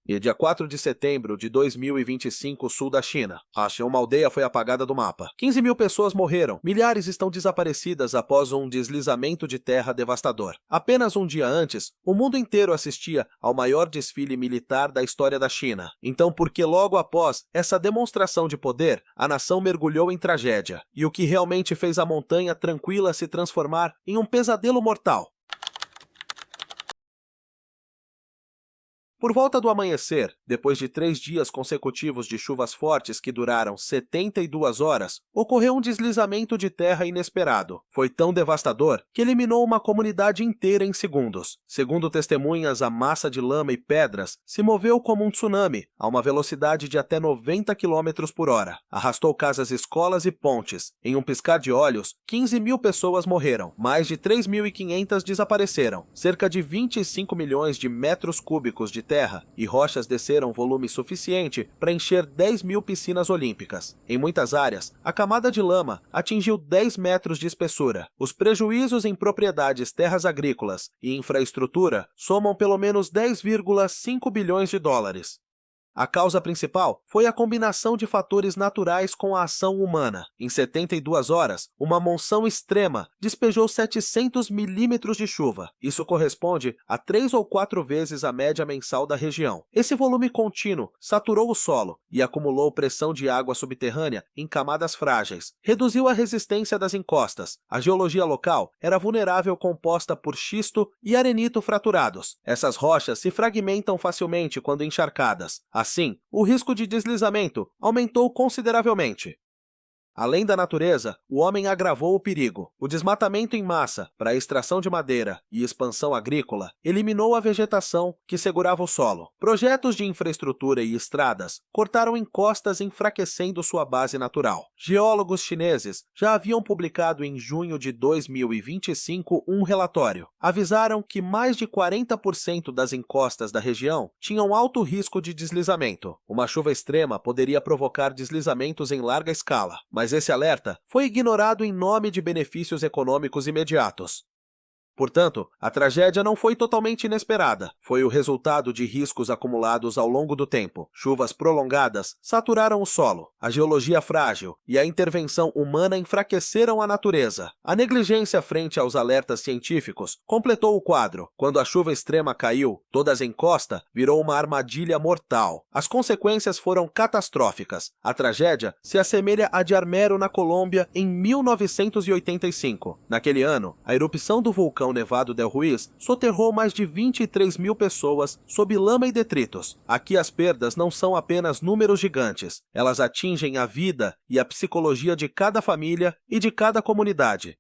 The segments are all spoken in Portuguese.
E dia 4 de setembro de 2025, sul da China. Uma aldeia foi apagada do mapa. 15 mil pessoas morreram. Milhares estão desaparecidas após um deslizamento de terra devastador. Apenas um dia antes, o mundo inteiro assistia ao maior desfile militar da história da China. Então, por que logo após essa demonstração de poder, a nação mergulhou em tragédia? E o que realmente fez a montanha tranquila se transformar em um pesadelo mortal? Por volta do amanhecer, depois de 3 dias consecutivos de chuvas fortes que duraram 72 horas, ocorreu um deslizamento de terra inesperado. Foi tão devastador que eliminou uma comunidade inteira em segundos. Segundo testemunhas, a massa de lama e pedras se moveu como um tsunami, a uma velocidade de até 90 km por hora. Arrastou casas, escolas e pontes. Em um piscar de olhos, 15 mil pessoas morreram, mais de 3.500 desapareceram, cerca de 25 milhões de metros cúbicos de terra e rochas desceram volume suficiente para encher 10 mil piscinas olímpicas. Em muitas áreas, a camada de lama atingiu 10 metros de espessura. Os prejuízos em propriedades, terras agrícolas e infraestrutura somam pelo menos 10,5 bilhões de dólares. A causa principal foi a combinação de fatores naturais com a ação humana. Em 72 horas, uma monção extrema despejou 700 milímetros de chuva. Isso corresponde a 3 ou 4 vezes a média mensal da região. Esse volume contínuo saturou o solo e acumulou pressão de água subterrânea em camadas frágeis. Reduziu a resistência das encostas. A geologia local era vulnerável, composta por xisto e arenito fraturados. Essas rochas se fragmentam facilmente quando encharcadas. Assim, o risco de deslizamento aumentou consideravelmente. Além da natureza, o homem agravou o perigo. O desmatamento em massa para a extração de madeira e expansão agrícola eliminou a vegetação que segurava o solo. Projetos de infraestrutura e estradas cortaram encostas, enfraquecendo sua base natural. Geólogos chineses já haviam publicado em junho de 2025 um relatório. Avisaram que mais de 40% das encostas da região tinham alto risco de deslizamento. Uma chuva extrema poderia provocar deslizamentos em larga escala, mas esse alerta foi ignorado em nome de benefícios econômicos imediatos. Portanto, a tragédia não foi totalmente inesperada. Foi o resultado de riscos acumulados ao longo do tempo. Chuvas prolongadas saturaram o solo, a geologia frágil e a intervenção humana enfraqueceram a natureza. A negligência frente aos alertas científicos completou o quadro. Quando a chuva extrema caiu, toda a encosta virou uma armadilha mortal. As consequências foram catastróficas. A tragédia se assemelha à de Armero, na Colômbia, em 1985. Naquele ano, a erupção do vulcão Nevado del Ruiz soterrou mais de 23 mil pessoas sob lama e detritos. Aqui as perdas não são apenas números gigantes, elas atingem a vida e a psicologia de cada família e de cada comunidade.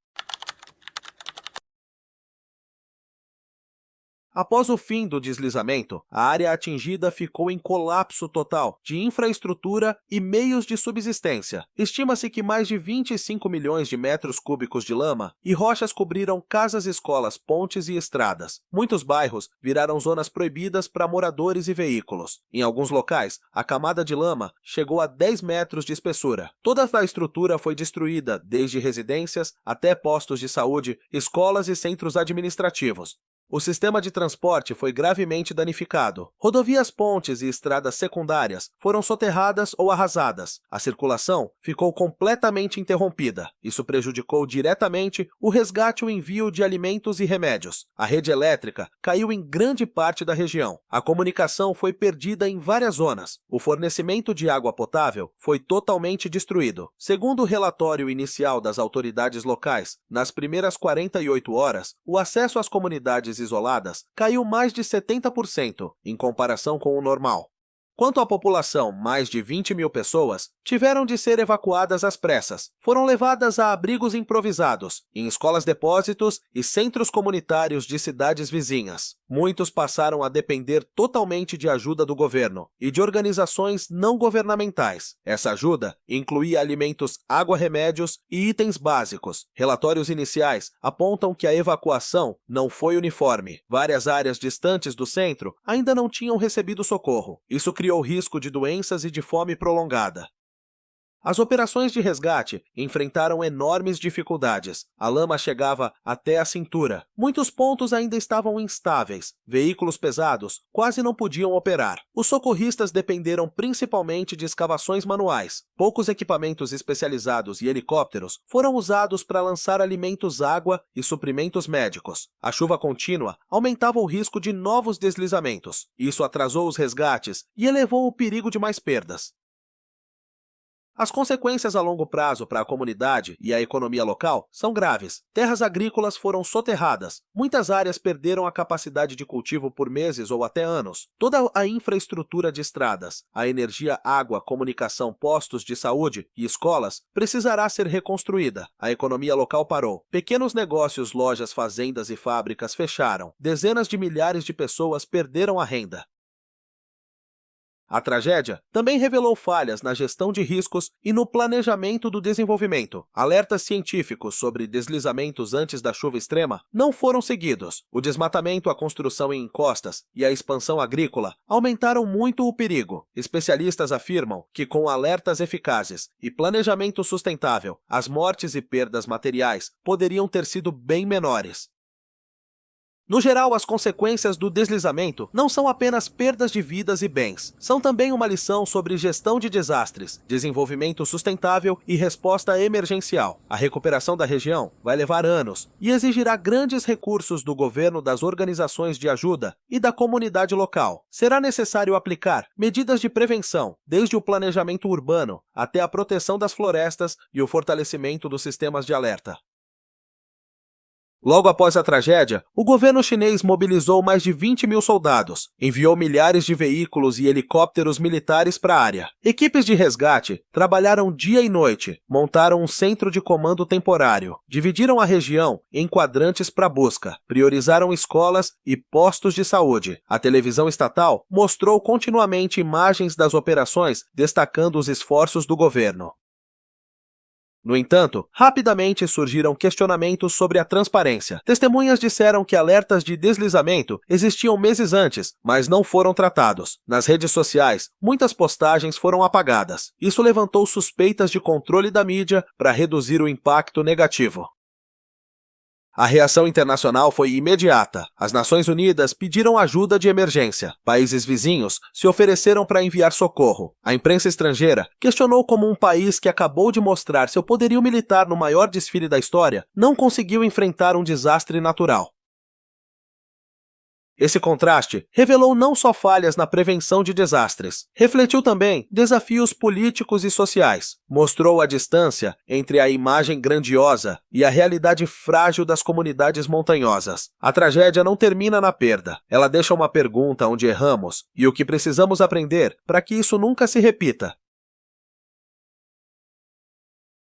Após o fim do deslizamento, a área atingida ficou em colapso total de infraestrutura e meios de subsistência. Estima-se que mais de 25 milhões de metros cúbicos de lama e rochas cobriram casas, escolas, pontes e estradas. Muitos bairros viraram zonas proibidas para moradores e veículos. Em alguns locais, a camada de lama chegou a 10 metros de espessura. Toda a estrutura foi destruída, desde residências até postos de saúde, escolas e centros administrativos. O sistema de transporte foi gravemente danificado. Rodovias, pontes e estradas secundárias foram soterradas ou arrasadas. A circulação ficou completamente interrompida. Isso prejudicou diretamente o resgate e o envio de alimentos e remédios. A rede elétrica caiu em grande parte da região. A comunicação foi perdida em várias zonas. O fornecimento de água potável foi totalmente destruído. Segundo o relatório inicial das autoridades locais, nas primeiras 48 horas, o acesso às comunidades isoladas caiu mais de 70% em comparação com o normal. Quanto à população, mais de 20 mil pessoas tiveram de ser evacuadas às pressas. Foram levadas a abrigos improvisados, em escolas-depósitos e centros comunitários de cidades vizinhas. Muitos passaram a depender totalmente de ajuda do governo e de organizações não governamentais. Essa ajuda incluía alimentos, água, remédios e itens básicos. Relatórios iniciais apontam que a evacuação não foi uniforme. Várias áreas distantes do centro ainda não tinham recebido socorro. Isso criou risco de doenças e de fome prolongada. As operações de resgate enfrentaram enormes dificuldades. A lama chegava até a cintura. Muitos pontos ainda estavam instáveis. Veículos pesados quase não podiam operar. Os socorristas dependeram principalmente de escavações manuais. Poucos equipamentos especializados e helicópteros foram usados para lançar alimentos, água e suprimentos médicos. A chuva contínua aumentava o risco de novos deslizamentos. Isso atrasou os resgates e elevou o perigo de mais perdas. As consequências a longo prazo para a comunidade e a economia local são graves. Terras agrícolas foram soterradas, muitas áreas perderam a capacidade de cultivo por meses ou até anos. Toda a infraestrutura de estradas, a energia, água, comunicação, postos de saúde e escolas precisará ser reconstruída. A economia local parou. Pequenos negócios, lojas, fazendas e fábricas fecharam. Dezenas de milhares de pessoas perderam a renda. A tragédia também revelou falhas na gestão de riscos e no planejamento do desenvolvimento. Alertas científicos sobre deslizamentos antes da chuva extrema não foram seguidos. O desmatamento, a construção em encostas e a expansão agrícola aumentaram muito o perigo. Especialistas afirmam que, com alertas eficazes e planejamento sustentável, as mortes e perdas materiais poderiam ter sido bem menores. No geral, as consequências do deslizamento não são apenas perdas de vidas e bens, são também uma lição sobre gestão de desastres, desenvolvimento sustentável e resposta emergencial. A recuperação da região vai levar anos e exigirá grandes recursos do governo, das organizações de ajuda e da comunidade local. Será necessário aplicar medidas de prevenção, desde o planejamento urbano até a proteção das florestas e o fortalecimento dos sistemas de alerta. Logo após a tragédia, o governo chinês mobilizou mais de 20 mil soldados, enviou milhares de veículos e helicópteros militares para a área. Equipes de resgate trabalharam dia e noite, montaram um centro de comando temporário, dividiram a região em quadrantes para busca, priorizaram escolas e postos de saúde. A televisão estatal mostrou continuamente imagens das operações, destacando os esforços do governo. No entanto, rapidamente surgiram questionamentos sobre a transparência. Testemunhas disseram que alertas de deslizamento existiam meses antes, mas não foram tratados. Nas redes sociais, muitas postagens foram apagadas. Isso levantou suspeitas de controle da mídia para reduzir o impacto negativo. A reação internacional foi imediata. As Nações Unidas pediram ajuda de emergência. Países vizinhos se ofereceram para enviar socorro. A imprensa estrangeira questionou como um país que acabou de mostrar seu poderio militar no maior desfile da história não conseguiu enfrentar um desastre natural. Esse contraste revelou não só falhas na prevenção de desastres, refletiu também desafios políticos e sociais. Mostrou a distância entre a imagem grandiosa e a realidade frágil das comunidades montanhosas. A tragédia não termina na perda. Ela deixa uma pergunta onde erramos e o que precisamos aprender para que isso nunca se repita.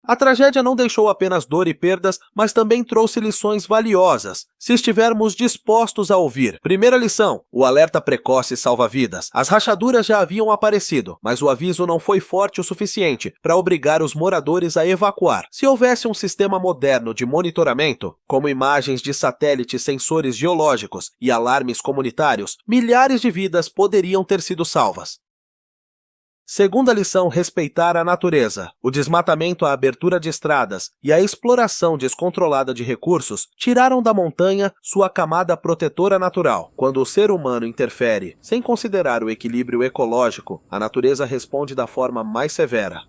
A tragédia não deixou apenas dor e perdas, mas também trouxe lições valiosas, se estivermos dispostos a ouvir. Primeira lição: o alerta precoce salva vidas. As rachaduras já haviam aparecido, mas o aviso não foi forte o suficiente para obrigar os moradores a evacuar. Se houvesse um sistema moderno de monitoramento, como imagens de satélite, sensores geológicos e alarmes comunitários, milhares de vidas poderiam ter sido salvas. Segunda lição: respeitar a natureza. O desmatamento, a abertura de estradas e a exploração descontrolada de recursos tiraram da montanha sua camada protetora natural. Quando o ser humano interfere sem considerar o equilíbrio ecológico, a natureza responde da forma mais severa.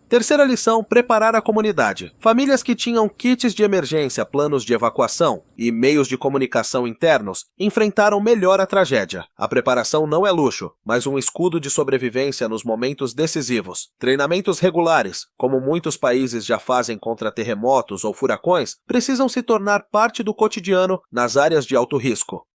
Terceira lição: preparar a comunidade. Famílias que tinham kits de emergência, planos de evacuação e meios de comunicação internos enfrentaram melhor a tragédia. A preparação não é luxo, mas um escudo de sobrevivência nos momentos decisivos. Treinamentos regulares, como muitos países já fazem contra terremotos ou furacões, precisam se tornar parte do cotidiano nas áreas de alto risco.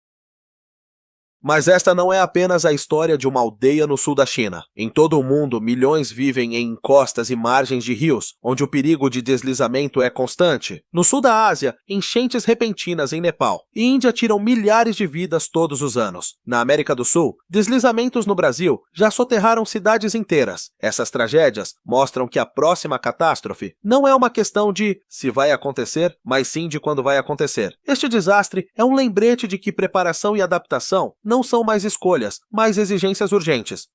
Mas esta não é apenas a história de uma aldeia no sul da China. Em todo o mundo, milhões vivem em encostas e margens de rios, onde o perigo de deslizamento é constante. No sul da Ásia, enchentes repentinas em Nepal e Índia tiram milhares de vidas todos os anos. Na América do Sul, deslizamentos no Brasil já soterraram cidades inteiras. Essas tragédias mostram que a próxima catástrofe não é uma questão de se vai acontecer, mas sim de quando vai acontecer. Este desastre é um lembrete de que preparação e adaptação não são mais escolhas, mas exigências urgentes.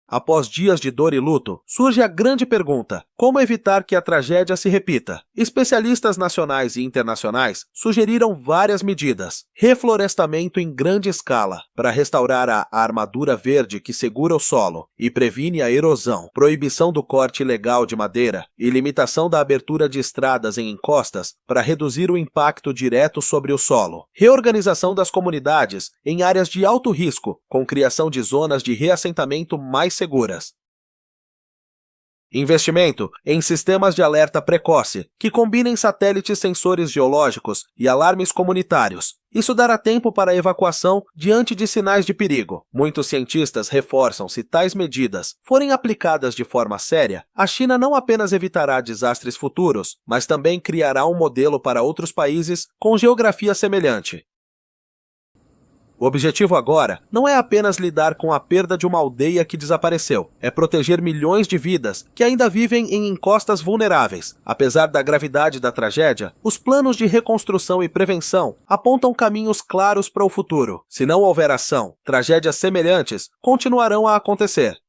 Após dias de dor e luto, surge a grande pergunta: como evitar que a tragédia se repita? Especialistas nacionais e internacionais sugeriram várias medidas. Reflorestamento em grande escala, para restaurar a armadura verde que segura o solo e previne a erosão. Proibição do corte ilegal de madeira e limitação da abertura de estradas em encostas para reduzir o impacto direto sobre o solo. Reorganização das comunidades em áreas de alto risco, com criação de zonas de reassentamento mais seguras. Investimento em sistemas de alerta precoce, que combinem satélites sensores geológicos e alarmes comunitários. Isso dará tempo para a evacuação diante de sinais de perigo. Muitos cientistas reforçam se tais medidas forem aplicadas de forma séria, a China não apenas evitará desastres futuros, mas também criará um modelo para outros países com geografia semelhante. O objetivo agora não é apenas lidar com a perda de uma aldeia que desapareceu, é proteger milhões de vidas que ainda vivem em encostas vulneráveis. Apesar da gravidade da tragédia, os planos de reconstrução e prevenção apontam caminhos claros para o futuro. Se não houver ação, tragédias semelhantes continuarão a acontecer.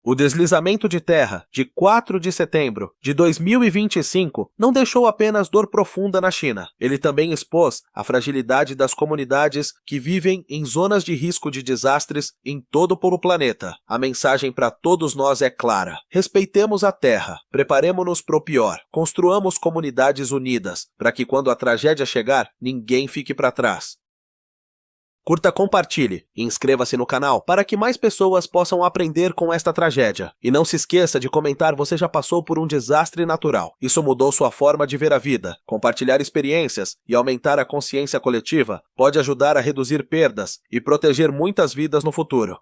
O deslizamento de terra de 4 de setembro de 2025 não deixou apenas dor profunda na China. Ele também expôs a fragilidade das comunidades que vivem em zonas de risco de desastres em todo o planeta. A mensagem para todos nós é clara: respeitemos a terra, preparemo-nos para o pior, construamos comunidades unidas, para que quando a tragédia chegar, ninguém fique para trás. Curta, compartilhe e inscreva-se no canal para que mais pessoas possam aprender com esta tragédia. E não se esqueça de comentar: você já passou por um desastre natural. Isso mudou sua forma de ver a vida. Compartilhar experiências e aumentar a consciência coletiva pode ajudar a reduzir perdas e proteger muitas vidas no futuro.